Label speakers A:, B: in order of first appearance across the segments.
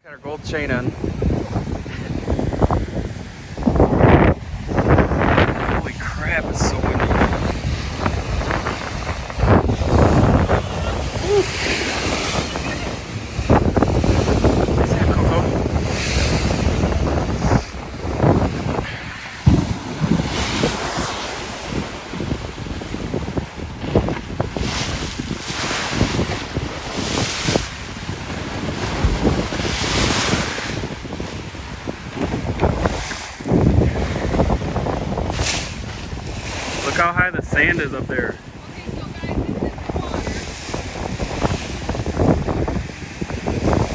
A: Got our gold chain on. Holy crap, it's so windy. Is that Coco? Look how high the sand is up there.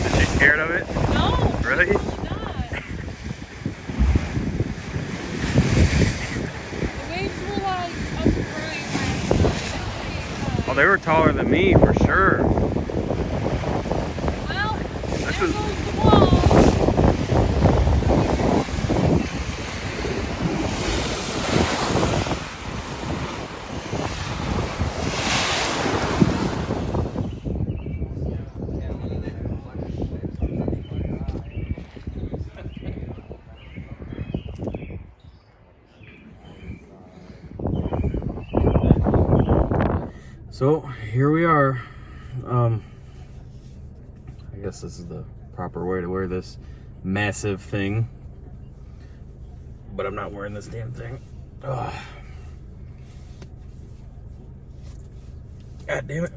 A: Is she scared of it?
B: No.
A: Really?
B: Not. The waves were like up really high.
A: Oh, they were taller than me for sure.
B: Well,
A: This
B: there
A: is-
B: goes the wall.
A: So here we are. I guess this is the proper way to wear this massive thing, but I'm not wearing this damn thing. Ugh. God damn it.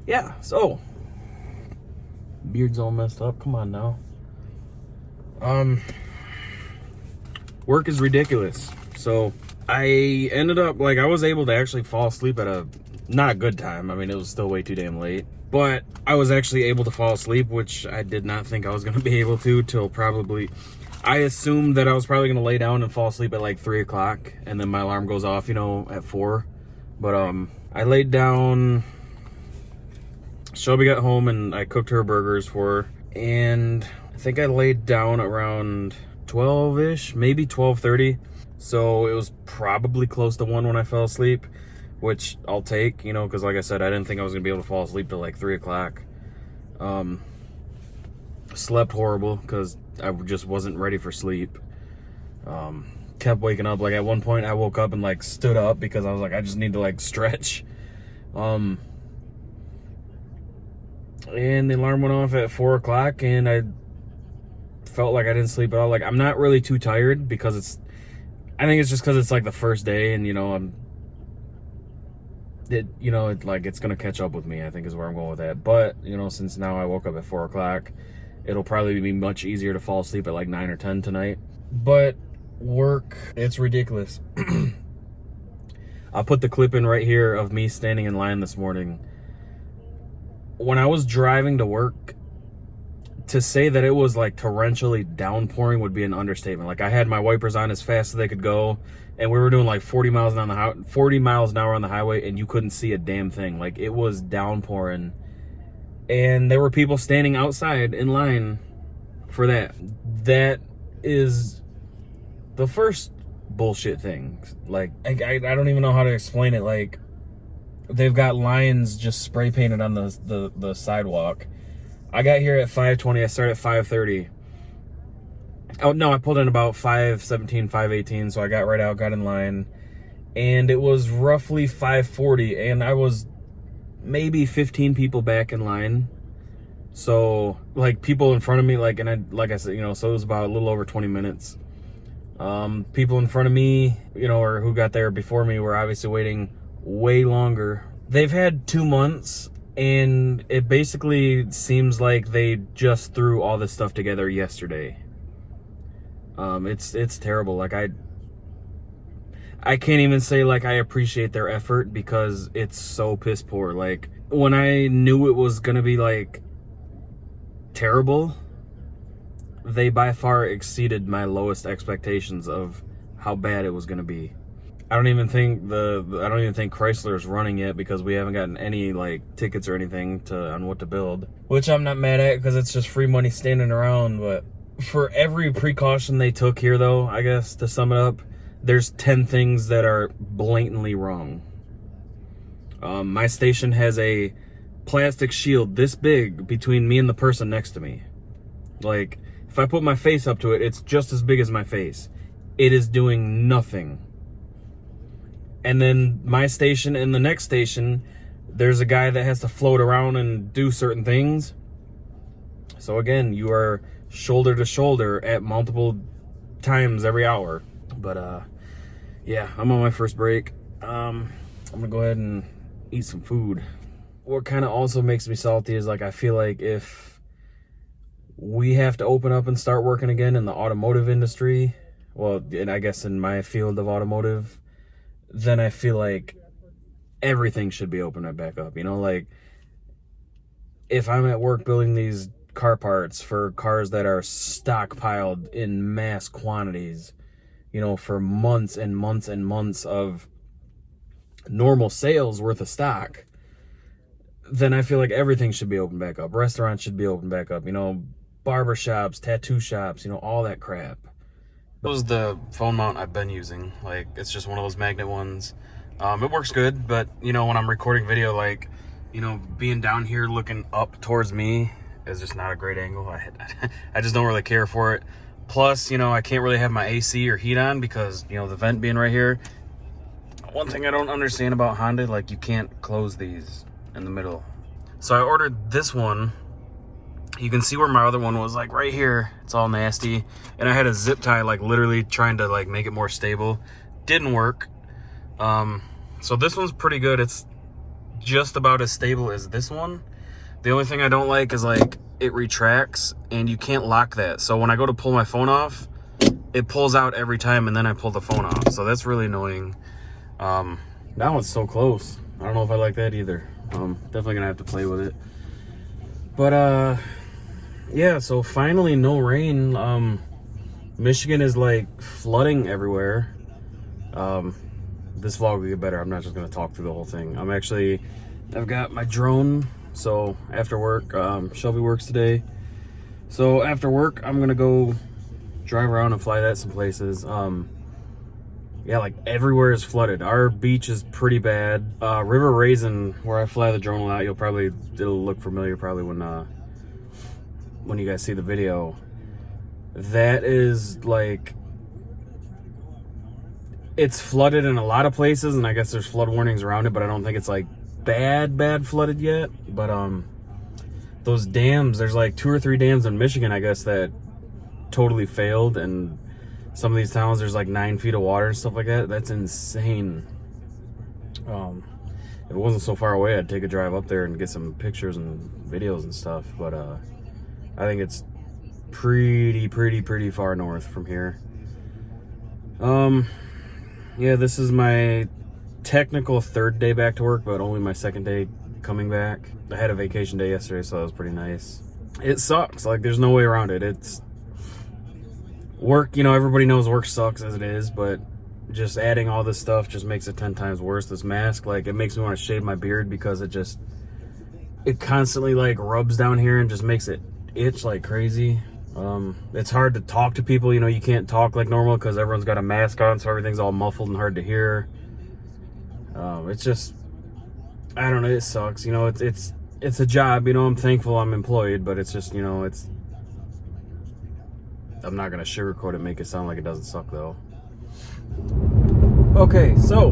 A: Yeah, so beard's all messed up. Come on now. Work is ridiculous. So I ended up, like, I was able to actually fall asleep at a, not a good time. I mean, it was still way too damn late. But I was actually able to fall asleep, which I did not think I was going to be able to till probably, I assumed that I was probably going to lay down and fall asleep at like 3 o'clock. And then my alarm goes off, you know, at 4. But I laid down, Shelby got home and I cooked her burgers for her. And I think I laid down around 12-ish, maybe 12:30. So it was probably close to 1 when I fell asleep, which I'll take, you know, because like I said, I didn't think I was going to be able to fall asleep till like 3 o'clock. Slept horrible because I just wasn't ready for sleep. Kept waking up. Like at one point I woke up and like stood up because I was like, I just need to like stretch. And the alarm went off at 4 o'clock and I felt like I didn't sleep at all. Like I'm not really too tired because I think it's just because it's like the first day and, you know, it's gonna catch up with me, I think is where I'm going with that. But, you know, since now I woke up at 4 o'clock, it'll probably be much easier to fall asleep at like 9 or 10 tonight. But work, it's ridiculous. I'll put the clip in right here of me standing in line this morning. When I was driving to work, to say that it was like torrentially downpouring would be an understatement. Like I had my wipers on as fast as they could go, and we were doing like 40 miles an hour on the highway, and you couldn't see a damn thing. Like it was downpouring, and there were people standing outside in line for that. That is the first bullshit thing. Like I don't even know how to explain it. Like they've got lines just spray painted on the sidewalk. I got here at 5:20. I started at 5:30. Oh, no, I pulled in about 5:17, 5:18. So I got right out, got in line. And it was roughly 5:40. And I was maybe 15 people back in line. So, like, people in front of me, like I said, you know, so it was about a little over 20 minutes. People in front of me, you know, or who got there before me were obviously waiting way longer. They've had 2 months. And it basically seems like they just threw all this stuff together yesterday. It's terrible. Like I can't even say like I appreciate their effort because it's so piss poor. Like when I knew it was gonna be like terrible, they by far exceeded my lowest expectations of how bad it was gonna be. I don't even think Chrysler's running yet because we haven't gotten any like tickets or anything on what to build. Which I'm not mad at because it's just free money standing around. But for every precaution they took here, though, I guess to sum it up, there's 10 things that are blatantly wrong. My station has a plastic shield this big between me and the person next to me. Like, if I put my face up to it, it's just as big as my face. It is doing nothing. And then my station and the next station, there's a guy that has to float around and do certain things. So again, you are shoulder to shoulder at multiple times every hour. But yeah, I'm on my first break. I'm gonna go ahead and eat some food. What kind of also makes me salty is, like, I feel like if we have to open up and start working again in the automotive industry, well, and I guess in my field of automotive, then I feel like everything should be opened back up. You know, like, if I'm at work building these car parts for cars that are stockpiled in mass quantities, you know, for months and months and months of normal sales worth of stock, then I feel like everything should be opened back up. Restaurants should be opened back up, you know, barber shops, tattoo shops, you know, all that crap. That was the phone mount I've been using. Like, it's just one of those magnet ones. It works good, but, you know, when I'm recording video, like, you know, being down here looking up towards me is just not a great angle. I just don't really care for it. Plus, you know, I can't really have my AC or heat on because, you know, the vent being right here. One thing I don't understand about Honda, like, you can't close these in the middle. So I ordered this one. You can see where my other one was, like, right here. It's all nasty. And I had a zip tie, like, literally trying to, like, make it more stable. Didn't work. So this one's pretty good. It's just about as stable as this one. The only thing I don't like is, like, it retracts and you can't lock that. So when I go to pull my phone off, it pulls out every time and then I pull the phone off. So that's really annoying. That one's so close. I don't know if I like that either. Definitely gonna have to play with it. But yeah, so finally no rain. Michigan is, like, flooding everywhere. This vlog will get better. I'm not just gonna talk through the whole thing. I've got my drone. So after work, Shelby works today. So after work, I'm gonna go drive around and fly that some places. Yeah, like, everywhere is flooded. Our beach is pretty bad. River Raisin, where I fly the drone out, it'll look familiar probably when you guys see the video. That is, like, it's flooded in a lot of places, and I guess there's flood warnings around it, but I don't think it's, like, bad flooded yet. But those dams, there's like 2 or 3 dams in Michigan, I guess, that totally failed, and some of these towns there's like 9 feet of water and stuff like that. That's insane. If it wasn't so far away, I'd take a drive up there and get some pictures and videos and stuff, but I think it's pretty far north from here. Yeah, this is my technical 3rd day back to work, but only my 2nd day coming back. I had a vacation day yesterday, so that was pretty nice. It sucks. Like, there's no way around it. It's work, you know, everybody knows work sucks as it is, but just adding all this stuff just makes it 10 times worse. This mask, like, it makes me want to shave my beard because it constantly, like, rubs down here and just makes it itch like crazy. It's hard to talk to people, you know, you can't talk like normal because everyone's got a mask on, so everything's all muffled and hard to hear. It's just, I don't know, it sucks, you know. It's a job, you know. I'm thankful I'm employed, but it's just, you know, I'm not gonna sugarcoat it, make it sound like it doesn't suck though. Okay, so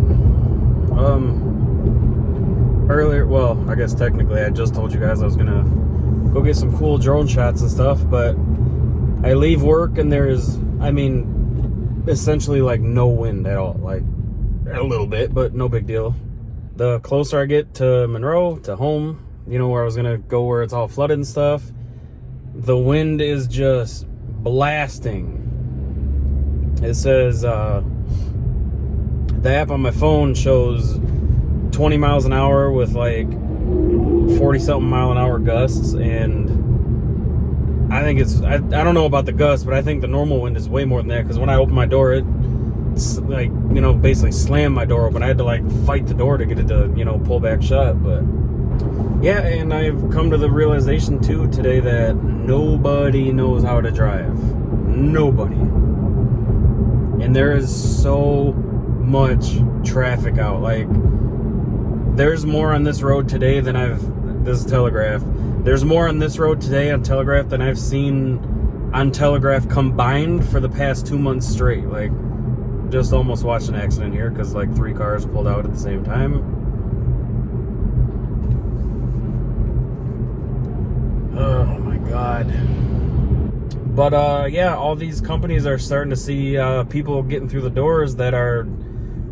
A: earlier, well, I guess technically I just told you guys I was gonna go get some cool drone shots and stuff, but I leave work and there's, I mean, essentially like no wind at all. Like, a little bit, but no big deal. The closer I get to Monroe, to home, you know, where I was gonna go, where it's all flooded and stuff, the wind is just blasting. It says the app on my phone shows 20 miles an hour with like 40 something mile an hour gusts, and I think I don't know about the gusts, but I think the normal wind is way more than that, because when I open my door, it's like, you know, basically slammed my door open. I had to like fight the door to get it to, you know, pull back shut. But yeah, and I've come to the realization too today that nobody knows how to drive. Nobody. And there is so much traffic out. Like, there's more on this road today than I've this is Telegraph. There's more on this road today on Telegraph than I've seen on Telegraph combined for the past 2 months straight. Like, just almost watched an accident here because like 3 cars pulled out at the same time. Oh my God. But yeah, all these companies are starting to see people getting through the doors that are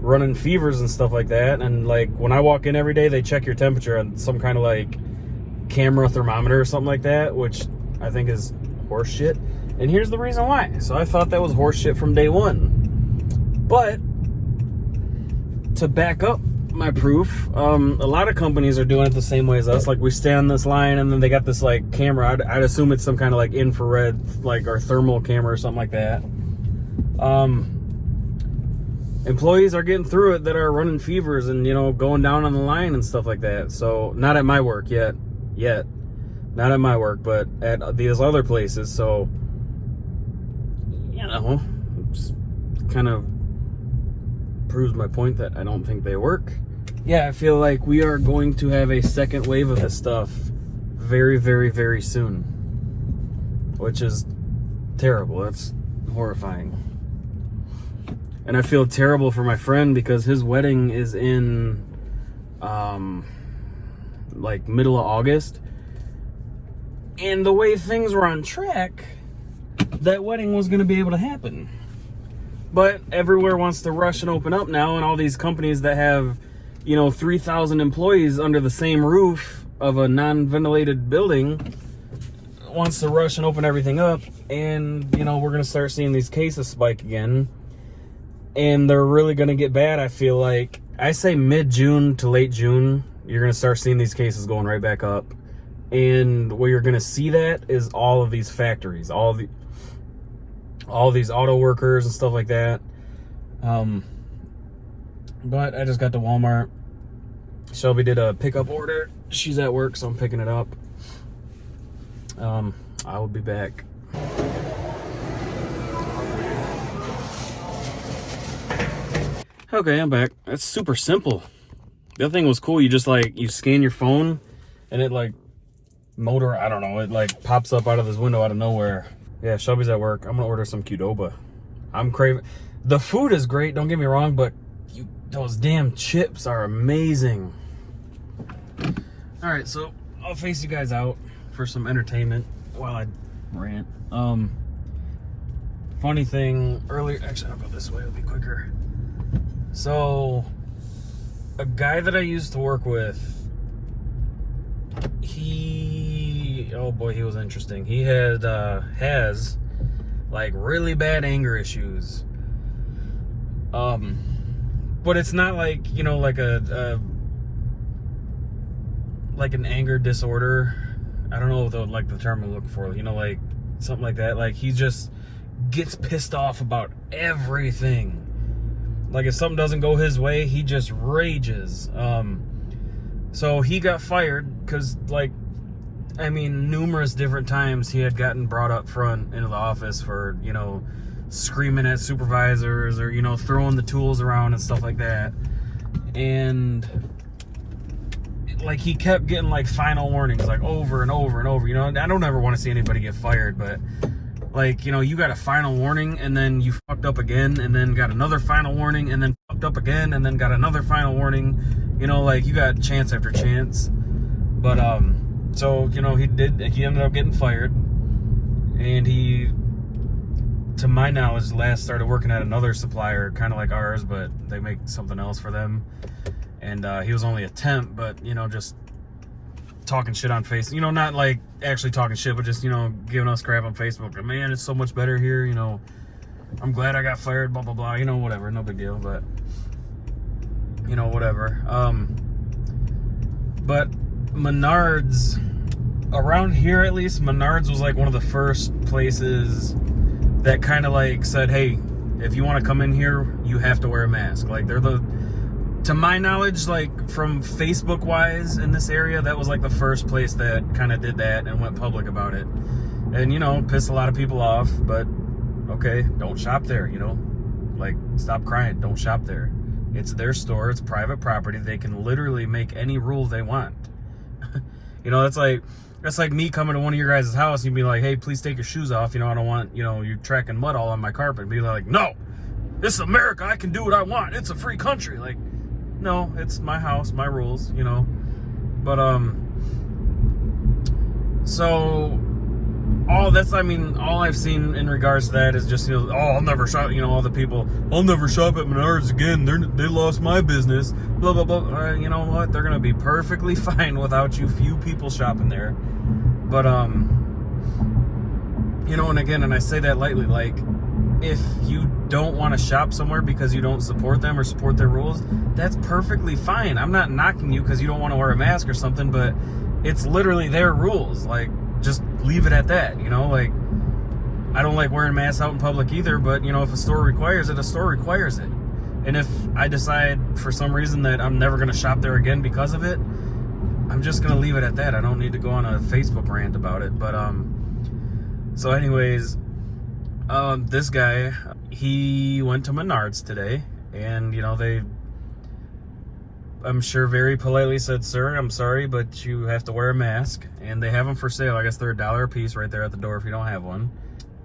A: running fevers and stuff like that. And like when I walk in every day, they check your temperature on some kind of like camera thermometer or something like that, which I think is horse shit. And here's the reason why. So I thought that was horse shit from day one. But to back up my proof, a lot of companies are doing it the same way as us. Like we stay on this line and then they got this like camera. I'd assume it's some kind of like infrared, like or thermal camera or something like that. Employees are getting through it that are running fevers and, you know, going down on the line and stuff like that. So not at my work yet, not at my work, but at these other places. So, you know, just kind of proves my point that I don't think they work. Yeah, I feel like we are going to have a second wave of this stuff very, very, very soon, which is terrible. That's horrifying. And I feel terrible for my friend because his wedding is in like middle of August. And the way things were on track, that wedding was going to be able to happen. But everywhere wants to rush and open up now, and all these companies that have, you know, 3,000 employees under the same roof of a non-ventilated building wants to rush and open everything up. And, you know, we're going to start seeing these cases spike again. And they're really going to get bad, I feel like. I say mid-June to late June, you're going to start seeing these cases going right back up. And where you're going to see that is all of these factories, all these auto workers and stuff like that. But I just got to Walmart. Shelby did a pickup order. She's at work, so I'm picking it up. I will be back. Okay, I'm back. That's super simple. The other thing was cool. You just like, you scan your phone and it like I don't know, it like pops up out of this window out of nowhere. Yeah, Shelby's at work. I'm gonna order some Qdoba. I'm craving. The food is great, don't get me wrong, but those damn chips are amazing. All right, so I'll face you guys out for some entertainment while I rant. Funny thing, earlier, actually I'll go this way, it'll be quicker. So, a guy that I used to work with, oh boy, he was interesting. He had, has like really bad anger issues. But it's not like, you know, like like an anger disorder. I don't know like the term I'm looking for, you know, like something like that. Like he just gets pissed off about everything. Like if something doesn't go his way, he just rages. So he got fired because, like, I mean, numerous different times he had gotten brought up front into the office for, you know, screaming at supervisors or, you know, throwing the tools around and stuff like that. And like he kept getting like final warnings like over and over and over. You know, I don't ever want to see anybody get fired, but like, you know, you got a final warning and then you fucked up again and then got another final warning and then fucked up again and then got another final warning. You know, like you got chance after chance. But so, you know, he ended up getting fired. And he, to my knowledge, last started working at another supplier, kind of like ours, but they make something else for them. And he was only a temp, but, you know, just talking shit on Facebook. You know, not like actually talking shit, but just, you know, giving us crap on Facebook. Like, man, it's so much better here, you know. I'm glad I got fired, blah, blah, blah. You know, whatever, no big deal, but, you know, whatever. But Menards, around here at least, Menards was like one of the first places that kind of like said, hey, if you want to come in here, you have to wear a mask. Like they're to my knowledge, like from Facebook wise in this area, that was like the first place that kind of did that and went public about it. And, you know, pissed a lot of people off, but okay, don't shop there, you know, like stop crying, don't shop there. It's their store, it's private property. They can literally make any rule they want. You know, that's like me coming to one of your guys' house and be like, hey, please take your shoes off. You know, I don't want, you know, you tracking mud all on my carpet. And be like, no, this is America. I can do what I want. It's a free country. Like, no, it's my house, my rules, you know. But, so all I've seen in regards to that is just, you know, oh, I'll never shop, you know, all the people, I'll never shop at Menards again. They lost my business, blah, blah, blah. You know what? They're going to be perfectly fine without you few people shopping there. But, you know, and again, and I say that lightly, like, if you don't want to shop somewhere because you don't support them or support their rules, that's perfectly fine. I'm not knocking you because you don't want to wear a mask or something, but it's literally their rules. Like, just leave it at that, you know? Like, I don't like wearing masks out in public either, but, you know, if a store requires it, a store requires it. And if I decide for some reason that I'm never going to shop there again because of it, I'm just going to leave it at that. I don't need to go on a Facebook rant about it. But, so anyways, this guy, he went to Menards today, and, you know, they, I'm sure very politely said, sir, I'm sorry, but you have to wear a mask. And they have them for sale. I guess they're $1 a piece right there at the door if you don't have one.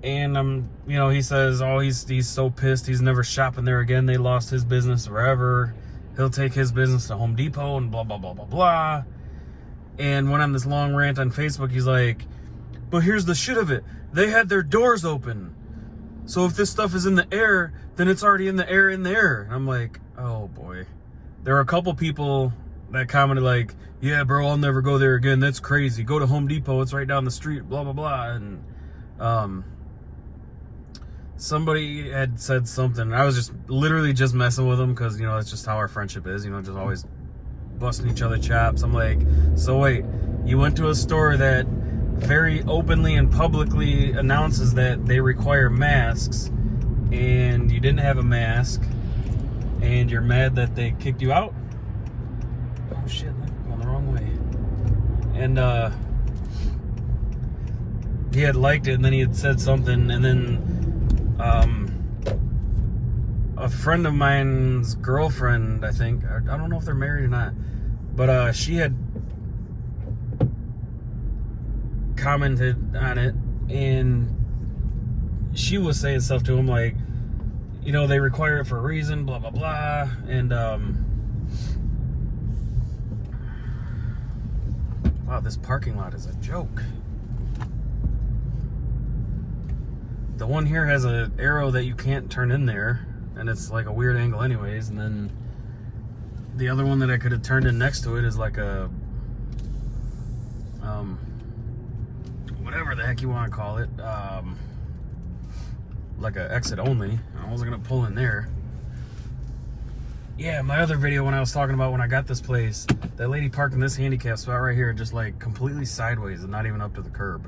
A: And, you know, he says, oh, he's so pissed. He's never shopping there again. They lost his business forever. He'll take his business to Home Depot and blah, blah, blah, blah, blah. And went on this long rant on Facebook. He's like, but here's the shit of it. They had their doors open. So if this stuff is in the air, then it's already in the air in there. And I'm like, oh boy. There were a couple people that commented like, yeah, bro, I'll never go there again. That's crazy. Go to Home Depot. It's right down the street, blah, blah, blah. And somebody had said something. I was just literally just messing with them because, you know, that's just how our friendship is. You know, just always busting each other chops. I'm like, so wait, you went to a store that very openly and publicly announces that they require masks, and you didn't have a mask, and you're mad that they kicked you out? Oh shit, I'm going the wrong way. And he had liked it, and then he had said something, and then a friend of mine's girlfriend, I think, I don't know if they're married or not, but she had commented on it, and she was saying stuff to him like, you know, they require it for a reason, blah, blah, blah. And, wow, this parking lot is a joke. The one here has an arrow that you can't turn in there, and it's like a weird angle anyways. And then the other one that I could have turned in next to it is like a, whatever the heck you want to call it, like a exit only. I wasn't gonna pull in there. Yeah, my other video when I was talking about when I got this place, that lady parked in this handicap spot right here, just like completely sideways and not even up to the curb.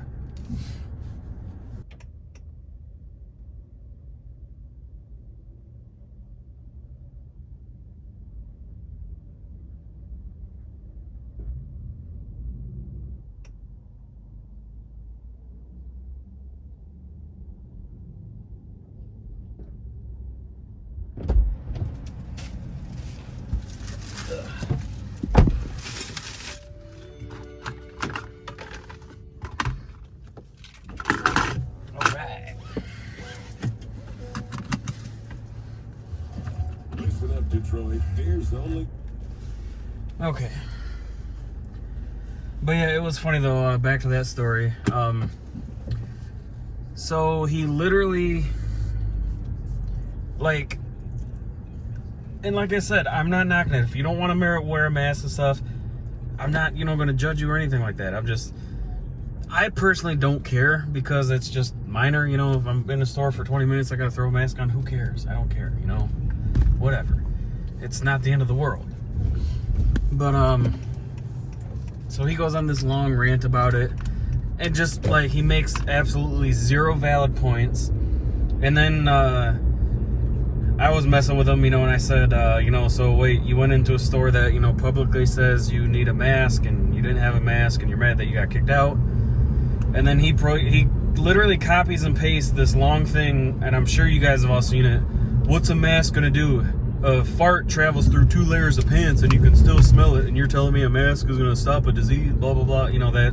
C: Detroit, beers only.
A: Okay. But yeah, it was funny though, back to that story. So he literally, like, and like I said, I'm not knocking it. If you don't want to wear a mask and stuff, I'm not, you know, going to judge you or anything like that. I personally don't care because it's just minor, you know. If I'm in a store for 20 minutes, I got to throw a mask on. Who cares? I don't care, you know, whatever. It's not the end of the world. But, so he goes on this long rant about it, and just, like, he makes absolutely zero valid points. And then, I was messing with him, you know, and I said, you know, so wait, you went into a store that, you know, publicly says you need a mask, and you didn't have a mask, and you're mad that you got kicked out. And then he literally copies and pastes this long thing, and I'm sure you guys have all seen it. What's a mask gonna do? a fart travels through 2 layers of pants and you can still smell it, and you're telling me a mask is going to stop a disease, blah, blah, blah. You know, that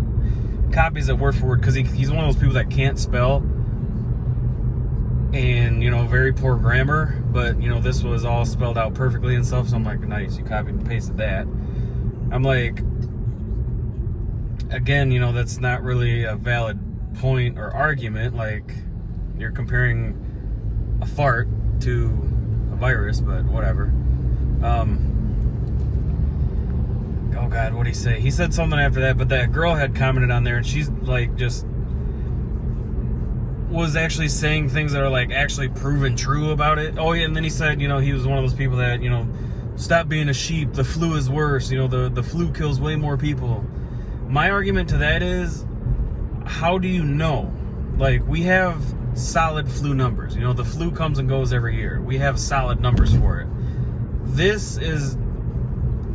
A: copies it word for word, because he's one of those people that can't spell, and, you know, very poor grammar, but, you know, this was all spelled out perfectly and stuff, so I'm like, nice, you copied and pasted that. I'm like, again, you know, that's not really a valid point or argument. Like, you're comparing a fart to a virus, but whatever. Oh God, what'd he say? He said something after that, but that girl had commented on there, and she's like, just was actually saying things that are like actually proven true about it. Oh yeah, and then he said, you know, he was one of those people that, you know, stop being a sheep, the flu is worse, you know, the flu kills way more people. My argument to that is, how do you know? Like, we have solid flu numbers. You know, the flu comes and goes every year. We have solid numbers for it. This is,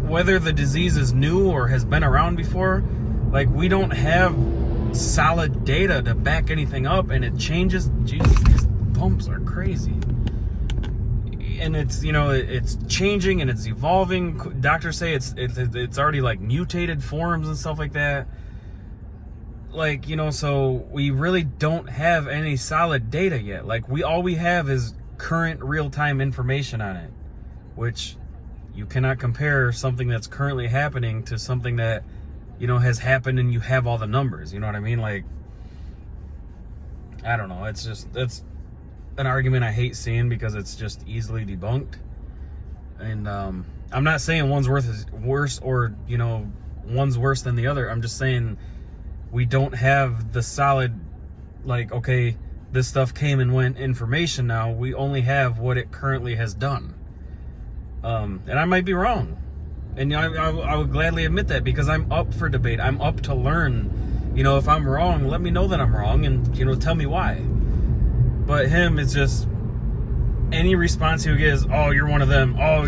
A: whether the disease is new or has been around before, like, we don't have solid data to back anything up, and it changes. Jesus, these bumps are crazy. And it's, you know, it's changing and it's evolving. Doctors say it's already like mutated forms and stuff like that. Like, you know, so we really don't have any solid data yet. Like, all we have is current real-time information on it, which you cannot compare something that's currently happening to something that, you know, has happened and you have all the numbers. You know what I mean? Like, I don't know. It's an argument I hate seeing, because it's just easily debunked. And I'm not saying one's worse or, you know, one's worse than the other. I'm just saying we don't have the solid, like, okay, this stuff came and went information now. We only have what it currently has done. And I might be wrong. And I would gladly admit that, because I'm up for debate. I'm up to learn. You know, if I'm wrong, let me know that I'm wrong, and, you know, tell me why. But him, it's just, any response he would get is, oh, you're one of them. Oh,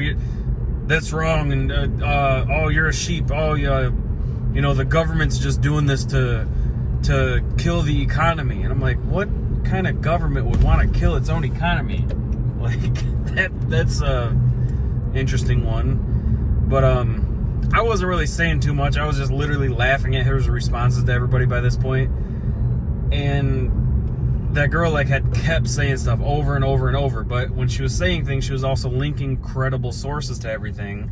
A: that's wrong. And, oh, you're a sheep. Oh, yeah, you know, the government's just doing this to kill the economy. And I'm like, what kind of government would want to kill its own economy? Like, that's a interesting one. But I wasn't really saying too much. I was just literally laughing at his responses to everybody by this point. And that girl, like, had kept saying stuff over and over and over, but when she was saying things, she was also linking credible sources to everything.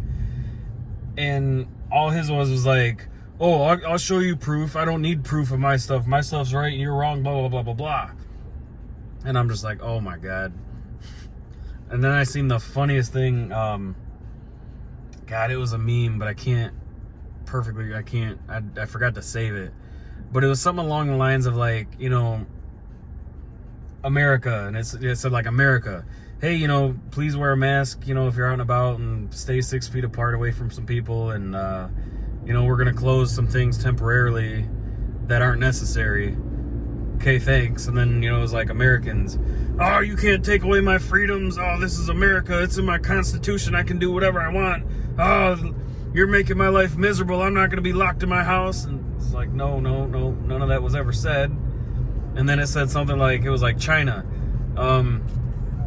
A: And all his was like, oh, I'll show you proof. I don't need proof of my stuff. My stuff's right and you're wrong, blah, blah, blah, blah, blah. And I'm just like, oh my God. And then I seen the funniest thing. God, it was a meme, but I forgot to save it. But it was something along the lines of, like, you know, America, and it said, like, America, hey, you know, please wear a mask, you know, if you're out and about, and stay 6 feet apart away from some people, and you know, we're gonna close some things temporarily that aren't necessary. Okay, thanks. And then, you know, it was like, Americans, oh, you can't take away my freedoms. Oh, this is America. It's in my Constitution. I can do whatever I want. Oh, you're making my life miserable. I'm not gonna be locked in my house. And it's like, no, none of that was ever said. And then it said something like, it was like, China,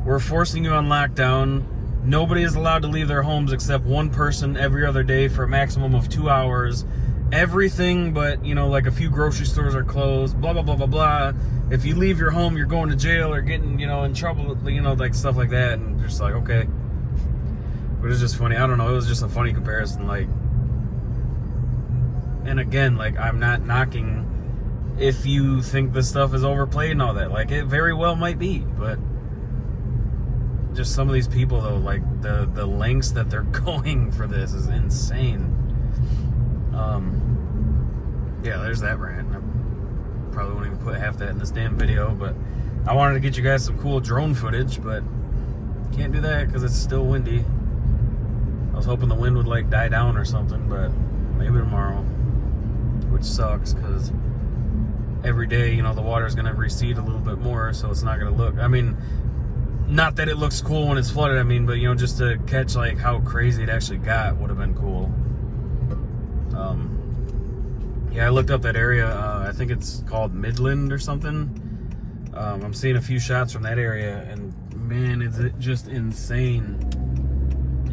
A: we're forcing you on lockdown. Nobody is allowed to leave their homes except one person every other day for a maximum of 2 hours. Everything but, you know, like, a few grocery stores are closed, blah, blah, blah, blah, blah. If you leave your home, you're going to jail or getting, you know, in trouble, you know, like, stuff like that. And just like, okay. But it's just funny. I don't know. It was just a funny comparison. Like, and again, like, I'm not knocking if you think this stuff is overplayed and all that. Like, it very well might be, but just some of these people, though, like, the lengths that they're going for this is insane. Yeah, there's that rant. I probably won't even put half that in this damn video, but I wanted to get you guys some cool drone footage, but can't do that because it's still windy. I was hoping the wind would, like, die down or something, but maybe tomorrow, which sucks because every day, you know, the water's going to recede a little bit more, so it's not going to look, I mean, not that it looks cool when it's flooded, I mean, but, you know, just to catch, like, how crazy it actually got would have been cool. Yeah, I looked up that area. I think it's called Midland or something. I'm seeing a few shots from that area, and man, is it just insane.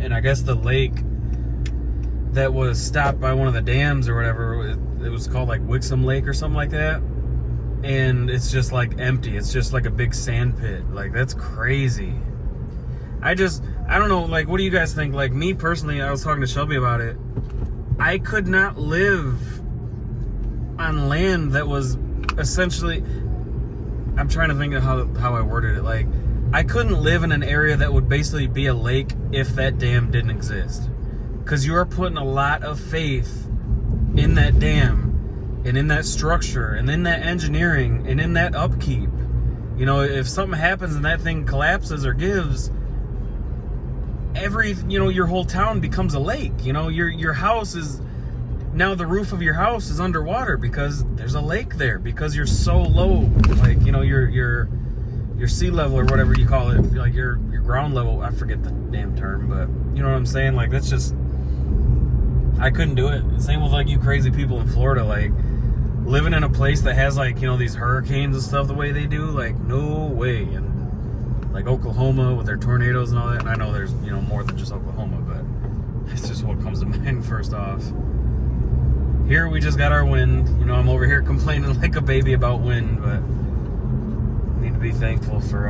A: And I guess the lake that was stopped by one of the dams or whatever, it was called like Wixom Lake or something like that. And it's just like empty. It's just like a big sand pit. Like, that's crazy. I don't know, like, what do you guys think? Like, me personally, I was talking to Shelby about it. I could not live on land that was essentially, I'm trying to think of how I worded it. Like, I couldn't live in an area that would basically be a lake if that dam didn't exist. Because you are putting a lot of faith in that dam and in that structure and in that engineering and in that upkeep. You know, if something happens and that thing collapses or gives, your whole town becomes a lake. You know, your house is, now the roof of your house is underwater because there's a lake there, because you're so low, like, you know, your sea level or whatever you call it, like your ground level, I forget the damn term, but you know what I'm saying? Like, that's just, I couldn't do it. Same with like you crazy people in Florida, like living in a place that has like, you know, these hurricanes and stuff the way they do, like, no way. And like Oklahoma with their tornadoes and all that, and I know there's, you know, more than just Oklahoma, but it's just what comes to mind first off. Here we just got our wind. You know, I'm over here complaining like a baby about wind, but need to be thankful for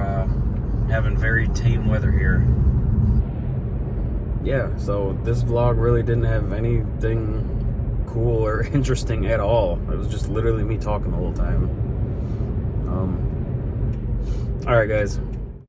A: having very tame weather here. Yeah, so this vlog really didn't have anything cool or interesting at all. It was just literally me talking the whole time. All right, guys.